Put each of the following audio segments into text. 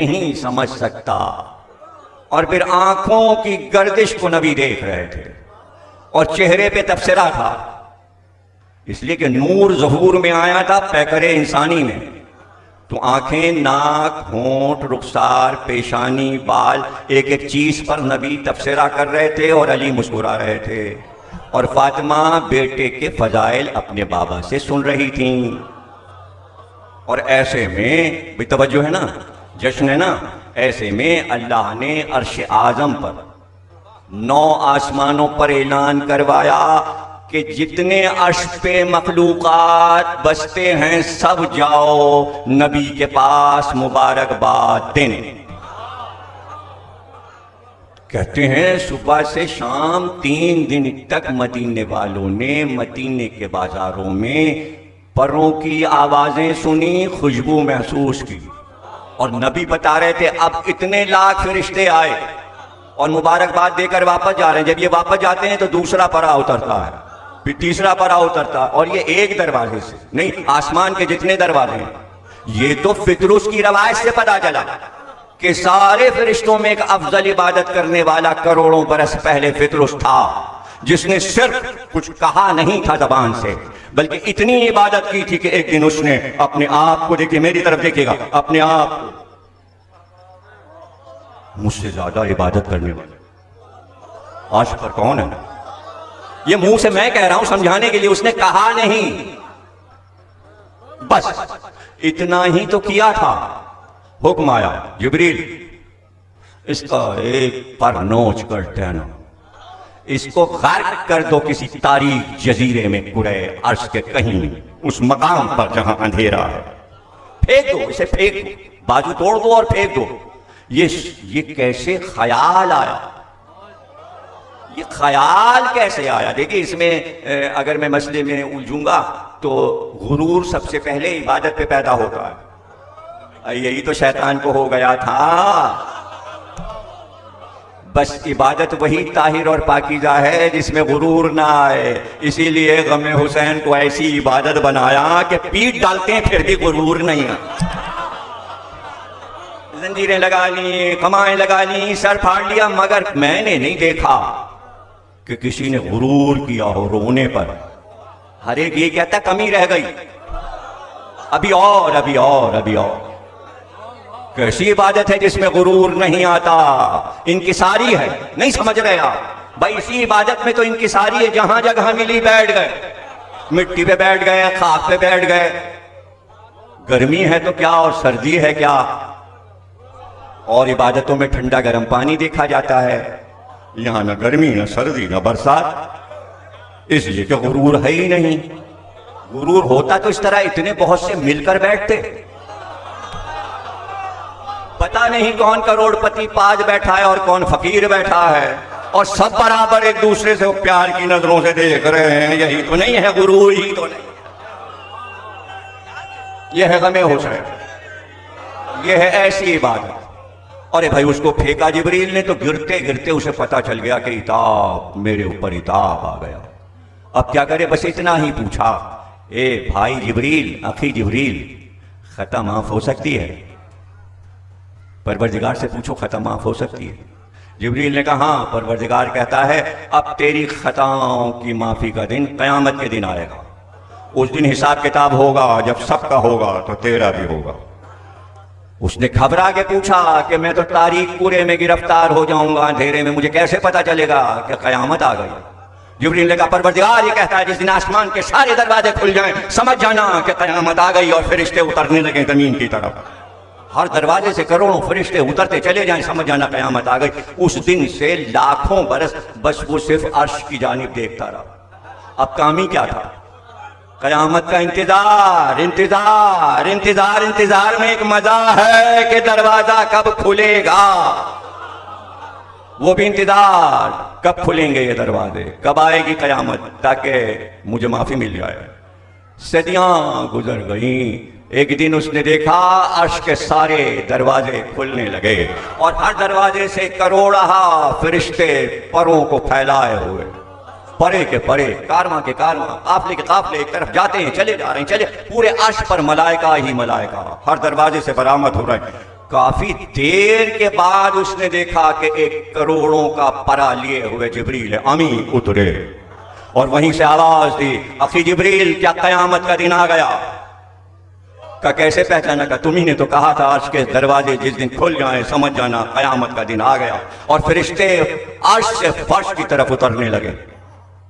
नहीं समझ सकता। और फिर आंखों की गर्दिश को नबी देख रहे थे और चेहरे पे तबसरा था, इसलिए कि नूर ज़हूर में आया था पैकरे इंसानी में। तो आंखें, नाक, होंठ, रुखसार, पेशानी, बाल, एक एक चीज पर नबी तबसरा कर रहे थे और अली मुस्कुरा रहे थे। और फातिमा बेटे के फजाइल अपने बाबा से सुन रही थी। और ऐसे में भी तवज्जो है ना, जश्न है ना, ऐसे में अल्लाह ने अर्श आजम पर 9 आसमानों पर ऐलान करवाया कि जितने अर्श पे मखलूकात बसते हैं सब जाओ नबी के पास मुबारकबाद देने। कहते हैं सुबह से शाम 3 दिन तक मदीने वालों ने मदीने के बाजारों में परों की आवाजें सुनी, खुशबू महसूस की। और नबी बता रहे थे अब इतने लाख फरिश्ते आए और मुबारकबाद देकर वापस जा रहे हैं। जब ये वापस जाते हैं तो दूसरा परा उतरता है, फिर तीसरा परा उतरता, और ये एक दरवाजे से नहीं, आसमान के जितने दरवाजे हैं। ये तो फितरुस की रवायत से पता चला कि सारे फरिश्तों में एक अफजल इबादत करने वाला करोड़ों बरस पहले फितरुस था, जिसने सिर्फ कुछ कहा नहीं था जबान से, बल्कि इतनी इबादत की थी कि एक दिन उसने अपने आप को, देखिए मेरी तरफ देखिएगा, अपने आप को, मुझसे ज्यादा इबादत करने वाले आज पर कौन है? ये मुंह से मैं कह रहा हूं समझाने के लिए, उसने कहा नहीं, बस इतना ही तो किया था। हुक्म आया, जिब्रील इसका एक पर नोच करते हैं ना, इसको गर्क कर दो किसी तारीख जजीरे में, कुरे अर्श के कहीं उस मकाम पर जहां अंधेरा है, फेंक दो इसे, फेंक दो, बाजू तोड़ दो और फेंक दो। ये कैसे ख्याल आया? ये ख्याल कैसे आया? देखिए इसमें अगर मैं मसले में उलझूंगा तो गुरूर सबसे पहले इबादत पे पैदा होता है। यही तो शैतान को हो गया था। बस इबादत वही ताहिर और पाकीज़ा है जिसमें गुरूर ना आए। इसीलिए गम हुसैन को ऐसी इबादत बनाया कि पीठ डालते हैं फिर भी गुरूर नहीं है। जंजीरें लगा ली, कमाएं लगा ली, सर फाड़ लिया, मगर मैंने नहीं देखा कि किसी ने गुरूर किया हो रोने पर। हर एक ये कहता कमी रह गई, अभी और, अभी और, अभी और। कैसी इबादत है जिसमें गुरूर नहीं आता? इनकिसारी है, नहीं समझ रहे आप भाई? इसी इबादत में तो इनकिसारी है, जहां जगह मिली बैठ गए, मिट्टी पे बैठ गए, खाक पे बैठ गए। गर्मी है तो क्या और सर्दी है क्या? और इबादतों में ठंडा गर्म पानी देखा जाता है, यहां ना गर्मी ना सर्दी ना बरसात, इसलिए कि गुरूर है ही नहीं। गुरूर होता तो इस तरह इतने बहुत से मिलकर बैठते। पता नहीं कौन करोड़पति पाज बैठा है और कौन फकीर बैठा है, और सब बराबर एक दूसरे से प्यार की नजरों से देख रहे हैं। यही तो नहीं है गुरूर, ही तो नहीं। यह है गमे हुसैन, यह है ऐसी इबादत। अरे भाई उसको फेंका जिब्रील ने तो गिरते गिरते उसे पता चल गया कि इताब, मेरे ऊपर इताब आ गया। अब क्या करे? बस इतना ही पूछा, ए भाई जिब्रील, अखी जिब्रील, खता माफ हो सकती है? परवरदिगार से पूछो, खता माफ हो सकती है? जिब्रील ने कहा हाँ। परवरदिगार कहता है अब तेरी खताओं की माफी का दिन कयामत के दिन आएगा। उस दिन हिसाब किताब होगा, जब सबका होगा तो तेरा भी होगा। उसने घबरा के पूछा कि मैं तो तारीख पूरे में गिरफ्तार हो जाऊंगा, अंधेरे में, मुझे कैसे पता चलेगा कि कयामत आ गई? जिब्रील ने कहा परवरदिगार ये कहता है जिस दिन आसमान के सारे दरवाजे खुल जाएं, समझ जाना कि कयामत आ गई और फरिश्ते उतरने लगे जमीन की तरफ। हर दरवाजे से करोड़ों फरिश्ते उतरते चले जाएं, समझ जाना कयामत आ गई। उस दिन से लाखों बरस बस वो सिर्फ अर्श की जानिब देखता रहा। अब काम ही क्या था? कयामत का इंतजार, इंतजार, इंतजार। इंतजार में एक मजा है कि दरवाजा कब खुलेगा। वो भी इंतजार, कब खुलेंगे ये दरवाजे, कब आएगी कयामत ताकि मुझे माफी मिल जाए। सदियां गुजर गई, एक दिन उसने देखा अर्श के सारे दरवाजे खुलने लगे और हर दरवाजे से करोड़हा फरिश्ते परों को फैलाए हुए, परे के परे, कारवां के कारवां, काफले के काफले एक तरफ जाते हैं, चले जा रहे हैं, चले। पूरे अर्श पर मलाइका ही मलाइका हर दरवाजे से बरामद हो रहे हैं। काफी देर के बाद उसने देखा कि एक करोड़ों का परा लिए हुए जिब्रील अमीन उतरे और वहीं से आवाज दी, अखी जिब्रील क्या कयामत का दिन आ गया? का कैसे पहचाना? का तुम्ही ने तो कहा था अर्श के दरवाजे जिस दिन खुल जाए समझ जाना कयामत का दिन आ गया। और फरिश्ते अर्श से फर्श की तरफ उतरने लगे।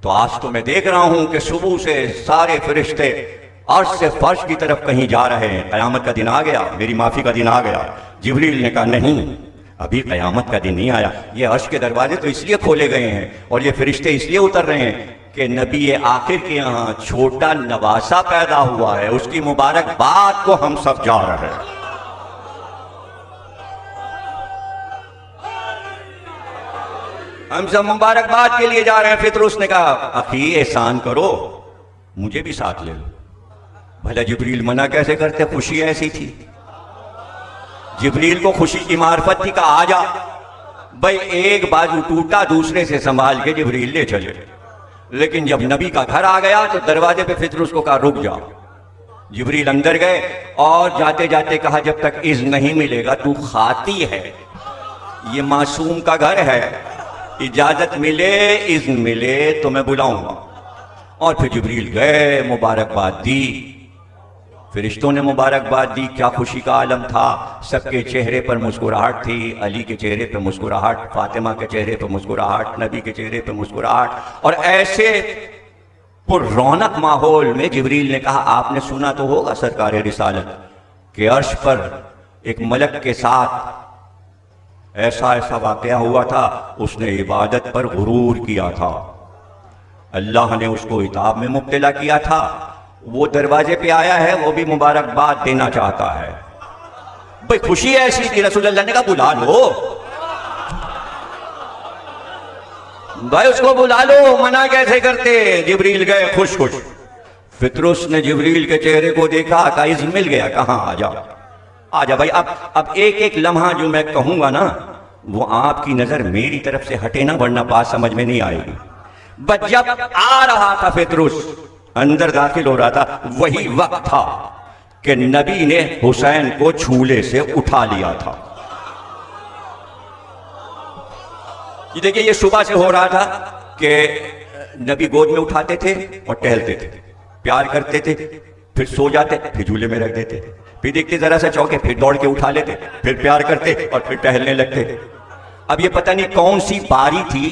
तो आज तो मैं देख रहा हूं कि सुबह से सारे फरिश्ते अर्श से फर्श की तरफ कहीं जा रहे हैं, कयामत का दिन आ गया, मेरी माफी का दिन आ गया। जिब्रील ने कहा नहीं, अभी कयामत का दिन नहीं आया। ये अर्श के दरवाजे तो इसलिए खोले गए हैं और ये फरिश्ते इसलिए उतर रहे हैं कि नबी आखिर के यहाँ छोटा नवासा पैदा हुआ है, उसकी मुबारकबाद को हम सब जा रहे हैं। हम सब मुबारकबाद के लिए जा रहे हैं। फिर उसने कहा अखी एहसान करो, मुझे भी साथ ले लो। भला जिब्रील मना कैसे करते? खुशी ऐसी थी, जिब्रील को खुशी की मार्फत थी। कहा आजा भाई, एक बाजू टूटा दूसरे से संभाल के जिब्रील ले चले। लेकिन जब नबी का घर आ गया तो दरवाजे पे फिर उसको कहा रुक जा। जिब्रील अंदर गए और जाते जाते कहा जब तक इज़्न नहीं मिलेगा तू खाती है, ये मासूम का घर है, इजाजत मिले इज़्न मिले तो मैं बुलाऊंगा। और फिर जिब्रील गए, मुबारकबाद दी, फरिश्तों ने मुबारकबाद दी। क्या खुशी का आलम था, सबके चेहरे पर मुस्कुराहट थी। अली के चेहरे पर मुस्कुराहट, फातिमा के चेहरे पर मुस्कुराहट, नबी के चेहरे पर मुस्कुराहट। और ऐसे पुररौनक माहौल में जिब्रील ने कहा आपने सुना तो होगा सरकार रिसालत के अर्श पर एक मलक के साथ ऐसा ऐसा वाकया हुआ था, उसने इबादत पर गुरूर किया था, अल्लाह ने उसको इताब में मुब्तला किया था। वो दरवाजे पे आया है, वो भी मुबारकबाद देना चाहता है। भाई खुशी ऐसी थी, रसूलुल्लाह ने कहा बुला लो भाई, उसको बुला लो, मना कैसे करते? जिब्रील गए खुश खुश। फितरुस ने जिब्रील के चेहरे को देखा, कहा इज़्न मिल गया, कहाँ आ जाओ आ जा भाई। अब एक एक लम्हा जो मैं कहूंगा ना वो आपकी नजर मेरी तरफ से हटे ना, वरना बात समझ में नहीं आएगी। बस जब आ रहा था फितरुस, अंदर दाखिल हो रहा था, वही वक्त था कि नबी ने हुसैन को झूले से उठा लिया था। ये देखिए, ये सुबह से हो रहा था कि नबी गोद में उठाते थे और टहलते थे, प्यार करते थे, फिर सो जाते, फिर झूले में रख देते, फिर देखते जरा सा चौके, फिर दौड़ के उठा लेते, फिर प्यार करते और फिर टहलने लगते। अब ये पता नहीं कौन सी बारी थी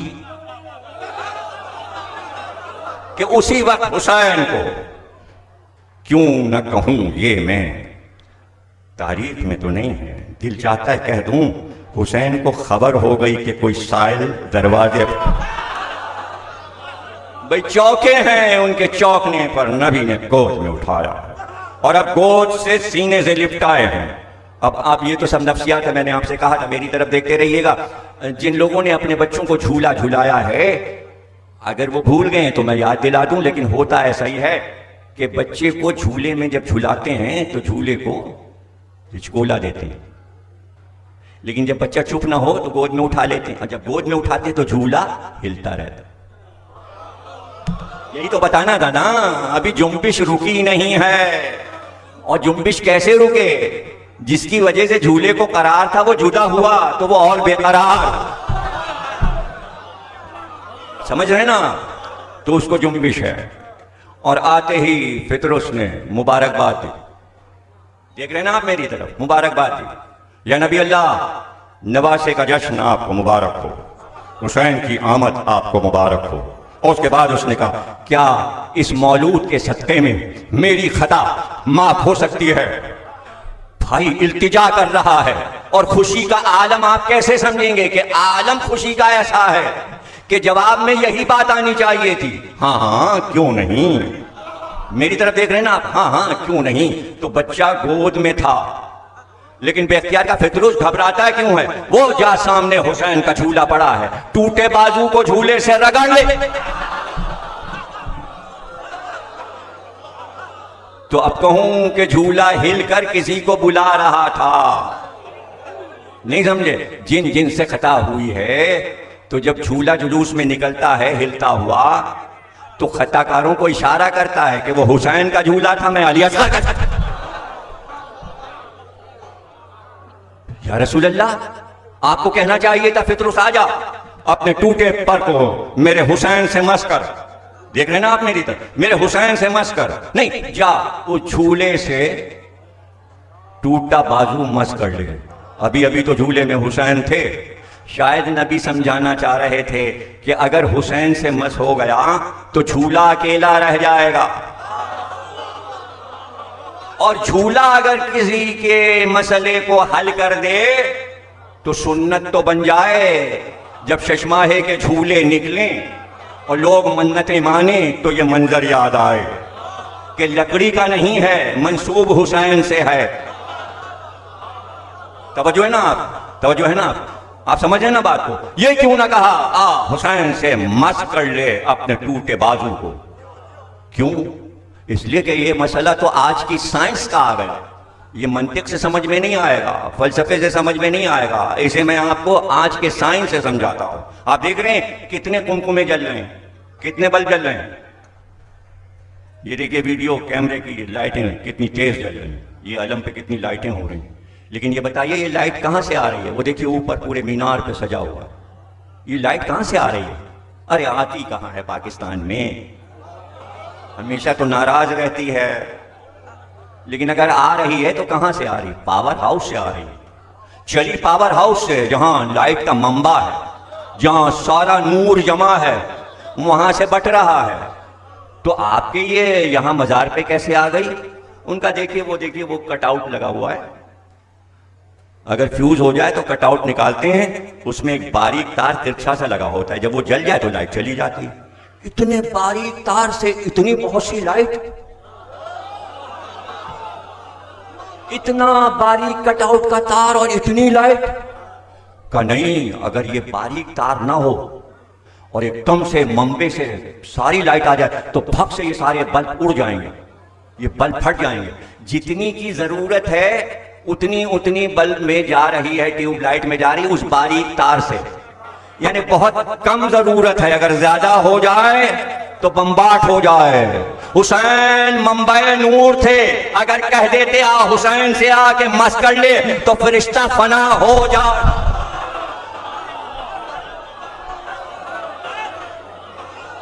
कि उसी वक्त हुसैन को, क्यों न कहूं ये मैं तारीफ में तो नहीं है, दिल चाहता है कह दूं, हुसैन को खबर हो गई कि कोई साइल दरवाजे भाई चौके हैं, उनके चौकने पर नबी ने गोद में उठाया और अब गोद से सीने से लिपटाए हैं। अब आप ये तो सब नफ्सियात है, मैंने आपसे कहा था मेरी तरफ देखते रहिएगा। जिन लोगों ने अपने बच्चों को झूला झुलाया है, अगर वो भूल गए तो मैं याद दिला दूं, लेकिन होता ऐसा ही है कि बच्चे को झूले में जब झुलाते हैं तो झूले को हिचकोला देते हैं, लेकिन जब बच्चा चुप ना हो तो गोद में उठा लेते हैं, और जब गोद में उठाते तो झूला हिलता रहता। यही तो बताना था ना, अभी जुम्बिश रुकी नहीं है। और जुम्बिश कैसे रुके? जिसकी वजह से झूले को करार था वो जुदा हुआ तो वो और बेकरार, समझ रहे ना? तो उसको जुम्बिश है। और आते ही फितरुस ने मुबारकबाद दी, देख रहे ना आप मेरी तरफ, मुबारकबाद दी, या नबी अल्लाह, नवासे का जश्न आपको मुबारक हो, हुसैन की आमद आपको मुबारक हो। और उसके बाद उसने कहा क्या इस मौलूद के सदक़े में मेरी खता माफ हो सकती है? भाई इल्तिजा कर रहा है और खुशी का आलम आप कैसे समझेंगे कि आलम खुशी का ऐसा है कि जवाब में यही बात आनी चाहिए थी, हाँ हाँ क्यों नहीं। मेरी तरफ देख रहे हैं ना आप, हाँ हाँ क्यों नहीं। तो बच्चा गोद में था, लेकिन बेख्तियार का फितरुस घबराता क्यों है? वो जा सामने हुसैन का झूला पड़ा है, टूटे बाजू को झूले से रगड़ ले। तो अब कहूं कि झूला हिलकर किसी को बुला रहा था, नहीं समझे? जिन जिन से खता हुई है, तो जब झूला जुलूस में निकलता है हिलता हुआ तो खताकारों को इशारा करता है कि वो हुसैन का झूला था, मैं अली असगर का। या रसूल अल्लाह, आपको कहना चाहिए था फितरुस आजा, अपने टूटे पर को मेरे हुसैन से मस कर। देख रहे ना आप मेरी तरफ, मेरे हुसैन से मस कर। नहीं, जा वो झूले से टूटा बाजू मस कर ले। अभी अभी तो झूले में हुसैन थे। शायद नबी समझाना चाह रहे थे कि अगर हुसैन से मस हो गया तो झूला अकेला रह जाएगा, और झूला अगर किसी के मसले को हल कर दे तो सुन्नत तो बन जाए। जब शशमाहे के झूले निकले और लोग मन्नतें माने तो ये मंजर याद आए कि लकड़ी का नहीं है, मंसूब हुसैन से है। तवज्जो है ना आप, तवज्जो है ना आप समझ रहे ना बात को। ये क्यों ना कहा आ हुसैन से मस कर ले अपने टूटे बाजू को। क्यों? इसलिए कि ये मसला तो आज की साइंस का आ गया, ये मंतिक से समझ में नहीं आएगा, फलसफे से समझ में नहीं आएगा। इसे मैं आपको आज के साइंस से समझाता हूं। आप देख रहे हैं कितने कुमकुमे जल रहे हैं, कितने बल्ब जल रहे हैं। ये देखिए वीडियो कैमरे की लाइटें कितनी तेज जल रही हैं, ये अलम पे कितनी लाइटें हो रही हैं। लेकिन ये बताइए ये लाइट कहां से आ रही है? वो देखिए ऊपर पूरे मीनार पे सजा हुआ है, ये लाइट कहां से आ रही है? अरे आती कहां है पाकिस्तान में, हमेशा तो नाराज रहती है, लेकिन अगर आ रही है तो कहां से आ रही? पावर हाउस से आ रही है। चली पावर हाउस से, जहां लाइट का मंबा है, जहां सारा नूर जमा है, वहां से बट रहा है। तो आपके ये यहां मजार पे कैसे आ गई? उनका देखिए वो कटआउट लगा हुआ है, अगर फ्यूज हो जाए तो कटआउट निकालते हैं, उसमें एक बारीक तार तिरछा सा लगा होता है, जब वो जल जाए तो लाइट चली जाती है। इतने बारीक तार से इतनी बहुत सी लाइट, इतना बारीक कटआउट का तार और इतनी लाइट का नहीं। अगर ये बारीक तार ना हो और एकदम से मंबे से सारी लाइट आ जाए तो फक से ये सारे बल्ब उड़ जाएंगे, ये बल्ब फट जाएंगे। जितनी की जरूरत है उतनी बल्ब में जा रही है, ट्यूबलाइट में जा रही है उस बारीक तार से, यानी बहुत कम जरूरत है। अगर ज्यादा हो जाए तो बम्बाट हो जाए। हुसैन मंबे नूर थे, अगर कह देते आ हुसैन से आके मस कर ले तो फरिश्ता फना हो जाए।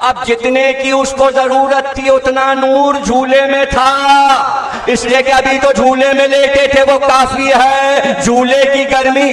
अब जितने की उसको जरूरत थी उतना नूर झूले में था, इसलिए कि अभी तो झूले में लेटे थे वो काफी है। झूले की गर्मी